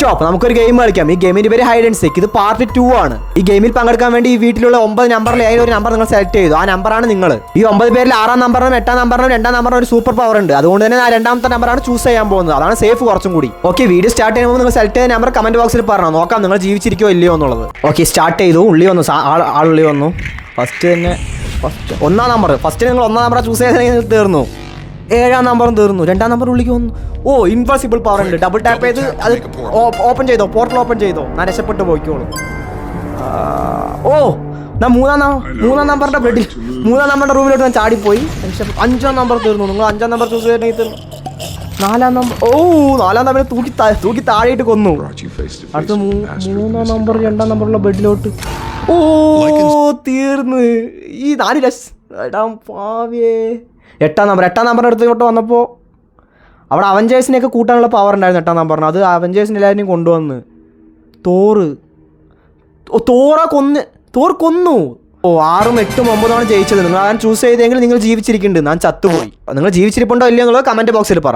പറ്റുമോ? അപ്പോൾ നമുക്കൊരു ഗെയിം കളിക്കാം. ഈ ഗെയിമിൻ്റെ പേര് ഹൈഡ് ആൻഡ് സീക്ക്. ഇത് പാർട്ട് 2 ആണ്. ഈ ഗെയിമിൽ പങ്കെടുക്കാൻ വേണ്ടി ഈ വീട്ടിലുള്ള 9 നമ്പറിൽ ഏതൊരു നമ്പർ നിങ്ങൾ സെലക്ട് ചെയ്തു. ആ നമ്പറാണ് നിങ്ങൾ. ഈ 9 പേരിൽ 6-ാം നമ്പറിനും 8-ാം നമ്പറിനും 2-ാം നമ്പറിനും ഒരു സൂപ്പർ പവർ ഉണ്ട്. അതുകൊണ്ട് തന്നെ ആ 2ാമത്തെ നമ്പറാണ് ചൂസ് ചെയ്യാൻ പോകുന്നത്. അതാണ് സേഫ് കുറച്ചും കൂടി. ഓക്കെ, വീഡിയോ സ്റ്റാർട്ട് ചെയ്യുമ്പോൾ നിങ്ങൾ സെലക്ട് ചെയ്ത നമ്പർ കമന്റ് ബോക്സിൽ പറഞ്ഞോ, നോക്കാം നിങ്ങൾ ജീവിച്ചിരിക്കോ ഇല്ലയോ എന്നുള്ളത്. ഓക്കെ, സ്റ്റാർട്ട് ചെയ്തു. ഉള്ളി വന്നു, ആളുള്ളി വന്നു. ഫസ്റ്റ് തന്നെ 1-ാം നമ്പർ. ഫസ്റ്റ് നിങ്ങൾ 1-ാം നമ്പർ ചൂസ് ചെയ്ത് തീർന്നു. 7-ാം നമ്പറും തീർന്നു. 2-ാം നമ്പർ ഉള്ളിക്ക് വന്നു. ഓ, ഇൻപോസിബിൾ പവർ ഉണ്ട്. ഡബിൾ ടാപ്പ് ചെയ്ത് അത് ഓപ്പൺ ചെയ്തോ, പോർട്ടൽ ഓപ്പൺ ചെയ്തോ, ഞാൻ രക്ഷപ്പെട്ട് പോയിക്കോളൂ. ഓ, ഞാൻ 3-ാം നമ്പറിന്റെ ബെഡിൽ 3-ാം നമ്പറിന്റെ റൂമിലോട്ട് ഞാൻ ചാടിപ്പോയി. 5-ാം നമ്പർ തീർന്നു. നിങ്ങൾ 5-ാം നമ്പർ ചൂസ് ചെയ്തിട്ടുണ്ടെങ്കിൽ തീർന്നു. 4-ാം നമ്പർ. ഓ, 4-ാം നമ്പർ തൂക്കി താഴെയിട്ട് കൊന്നു. അടുത്ത 3-ാം നമ്പർ 2-ാം നമ്പറുള്ള ബെഡിലോട്ട്. ഓ, തീർന്ന്. ഈ 4 ലക്ഷം പാവേ. 8-ാം നമ്പറിൻ്റെ അടുത്തോട്ട് വന്നപ്പോൾ അവിടെ അവഞ്ചേഴ്സിനെയൊക്കെ കൂട്ടാനുള്ള പവർ ഉണ്ടായിരുന്നു 8-ാം നമ്പറിന്. അത് അവഞ്ചേഴ്സിനെ എല്ലാവരെയും കൊണ്ടുവന്ന് തോർ കൊന്നു. ഓ, 6-ഉം 8-ഉം 9-മാണ് ജയിച്ചത്. നിങ്ങൾ അങ്ങനെ ചൂസ് ചെയ്തെങ്കിൽ നിങ്ങൾ ജീവിച്ചിരിക്കുന്നുണ്ട്. ഞാൻ ചത്തുപോയി. നിങ്ങൾ ജീവിച്ചിരിപ്പുണ്ടോ ഇല്ലയോ എന്നുള്ളത് കമൻറ്റ് ബോക്സിൽ പറ.